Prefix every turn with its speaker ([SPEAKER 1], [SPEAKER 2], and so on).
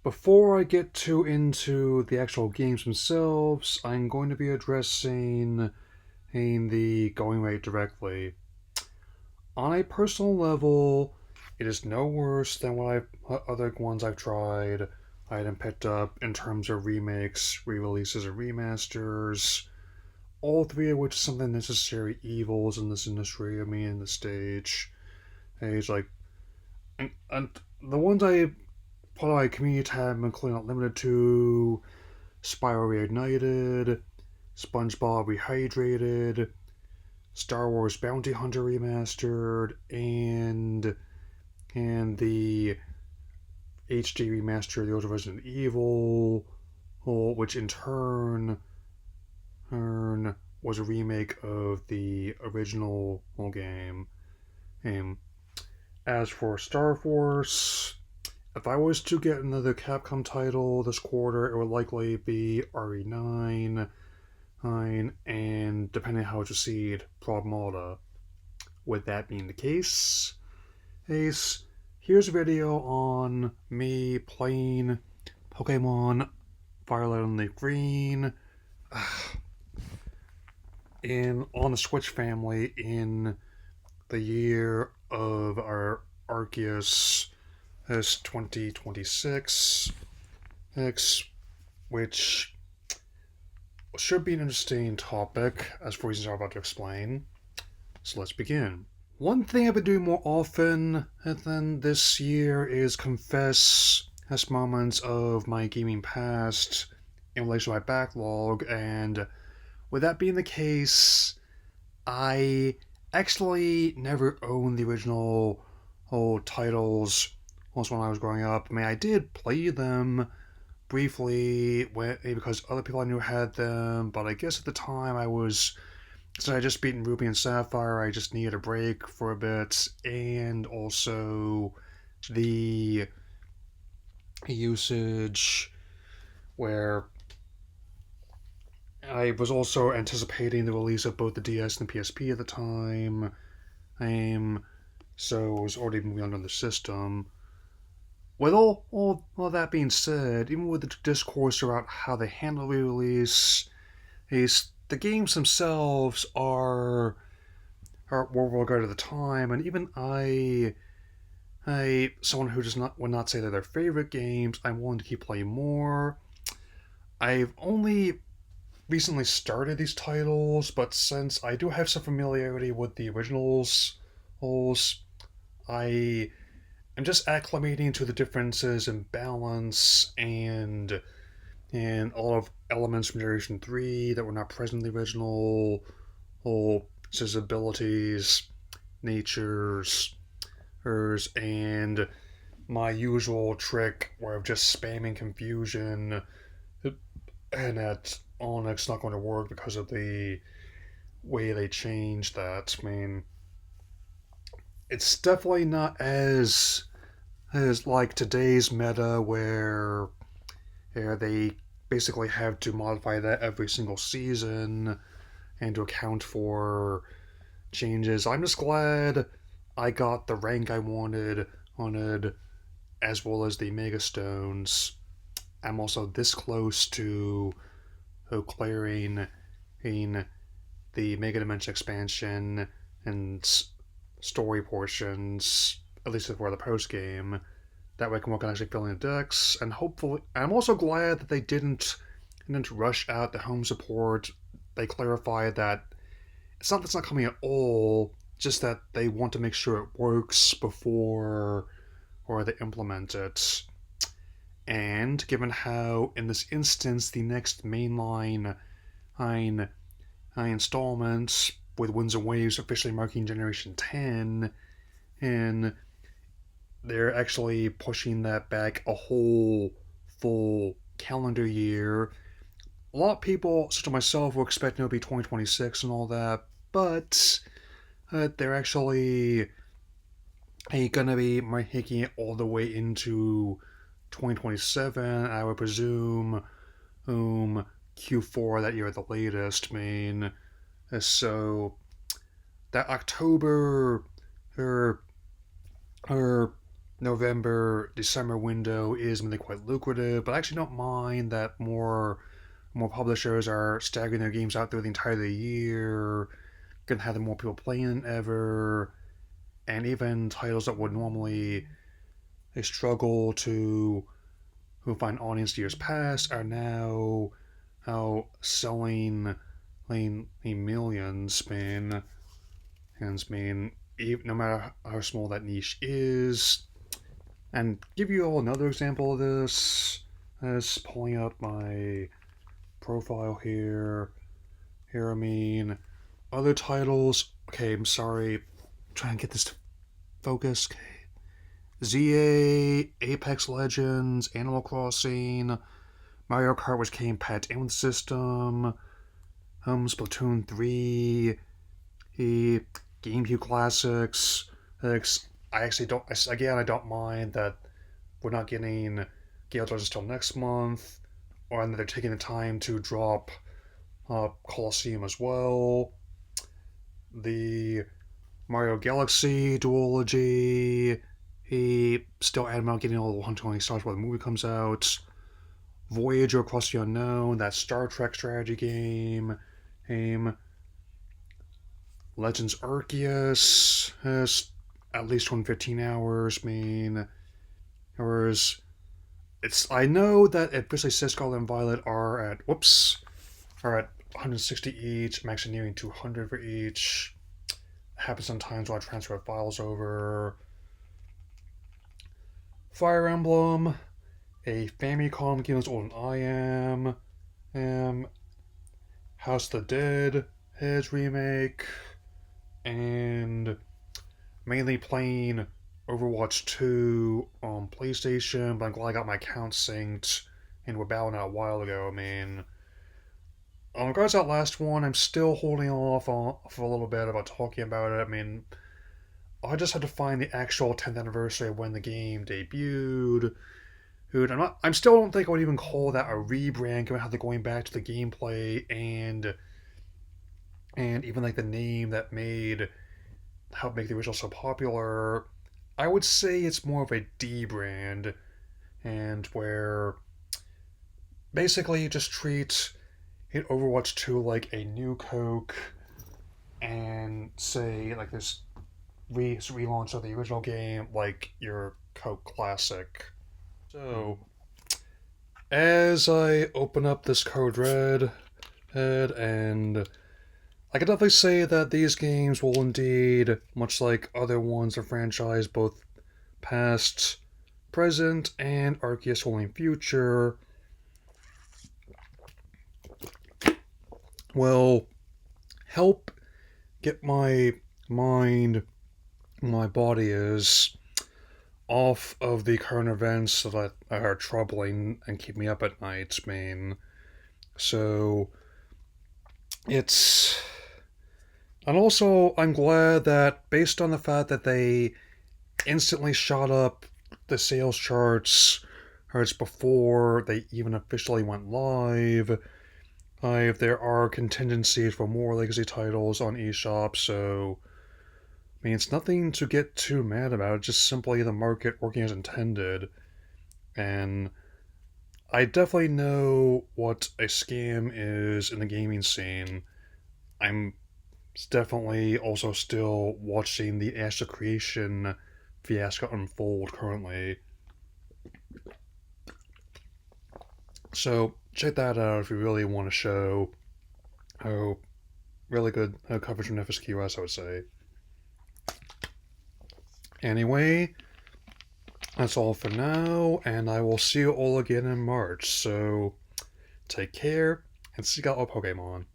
[SPEAKER 1] Before I get too into the actual games themselves, I'm going to be addressing the going rate directly. On a personal level, it is no worse than other ones I've tried. I had picked up in terms of remakes, re-releases, and remasters. All three of which are some of the necessary evils in this industry. I mean, in the age and the ones I put on my community tab, including not limited to Spyro Reignited, SpongeBob Rehydrated, Star Wars Bounty Hunter Remastered, and the HD remaster of the older Resident Evil, which in turn was a remake of the original game. And as for Star Force, if I was to get another Capcom title this quarter, it would likely be RE9, and depending on how it's received, Pragmata. With that being the case, Ace, here's a video on me playing Pokemon Violet and Leaf Green in on the Switch family in the year of our Arceus as 2026, which should be an interesting topic, as for reasons I'm about to explain. So let's begin. One thing I've been doing more often than this year is confess as moments of my gaming past in relation to my backlog, and with that being the case, I actually never owned the original titles when I was growing up. I mean, I did play them briefly because other people I knew had them, but I guess at the time since I had just beaten Ruby and Sapphire, I just needed a break for a bit, and also the usage where I was also anticipating the release of both the DS and the PSP at the time, so it was already moving on to the system. With all that being said, even with the discourse about how they handle the release, the games themselves are were regarded at the time, and even someone who would not say they're their favorite games, I'm willing to keep playing more. I've only recently started these titles, but since I do have some familiarity with the originals, I am just acclimating to the differences in balance and all of elements from Generation 3 that were not present in the original, such as abilities, natures, and my usual trick where I'm just spamming confusion, and that Onyx not going to work because of the way they changed that. I mean, it's definitely not as like today's meta where they basically have to modify that every single season and to account for changes. I'm just glad I got the rank I wanted as well as the Mega Stones. I'm also this close to clearing the Mega Dimension expansion and story portions, at least for the post game. That way I can work on actually filling the decks, and hopefully, I'm also glad that they didn't rush out the home support. They clarified that it's not that's not coming at all, just that they want to make sure it works before or they implement it. And given how, in this instance, the next mainline nine, installment with Winds and Waves officially marking Generation 10, and they're actually pushing that back a whole full calendar year. A lot of people, such as myself, were expecting it to be 2026 and all that, but they're actually gonna be making it all the way into 2027. I would presume Q4 that year at the latest. I mean, so that October or or November, December window is really quite lucrative, but I actually don't mind that more publishers are staggering their games out through the entire year, gonna have more people playing than ever, and even titles that would normally they struggle to who find audience years past are now selling millions, man. And man, no matter how small that niche is. And give you all another example of this. Just pulling up my profile here. Here, I mean, other titles. Okay, I'm sorry. I'm trying to get this to focus. Okay. ZA, Apex Legends, Animal Crossing, Mario Kart, which came patched in with the system, Splatoon 3, the GameCube Classics. I actually don't. Again, I don't mind that we're not getting Gale Legends till next month, or that they're taking the time to drop Colosseum as well. The Mario Galaxy duology. He still adamant on getting all the 120 stars while the movie comes out. Voyager Across the Unknown, that Star Trek strategy game. Legends Arceus has at least 115 hours. I mean, whereas I know that officially says Scarlet and Violet are at 160 each. I'm actually nearing 200 for each. It happens sometimes when I transfer files over. Fire Emblem, a Famicom game as old as I am. House of the Dead Heads remake, and mainly playing Overwatch 2 on PlayStation, but I'm glad I got my account synced and we're battling out a while ago. I mean, in regards to that last one, I'm still holding off for a little bit about talking about it. I mean, I just had to find the actual 10th anniversary of when the game debuted. Dude, I'm still don't think I would even call that a rebrand, given how they're going back to the gameplay and even like the name that made helped make the original so popular. I would say it's more of a D brand, and where basically you just treat it Overwatch 2 like a new Coke, and say like this relaunch of the original game like your Coke Classic. So as I open up this Code Red head, and I can definitely say that these games will indeed, much like other ones of franchise, both past, present, and Arceus holding future, will help get my mind, my body is off of the current events that are troubling and keep me up at night, man. So it's and also I'm glad that based on the fact that they instantly shot up the sales charts before they even officially went live. There are contingencies for more legacy titles on eShop, so I mean it's nothing to get too mad about. It's just simply the market working as intended, and I definitely know what a scam is in the gaming scene. I'm definitely also still watching the Ash of Creation fiasco unfold currently. So check that out if you really want to show how really good coverage from FSQS, I would say. Anyway, that's all for now, and I will see you all again in March. So take care and seek out all Pokemon.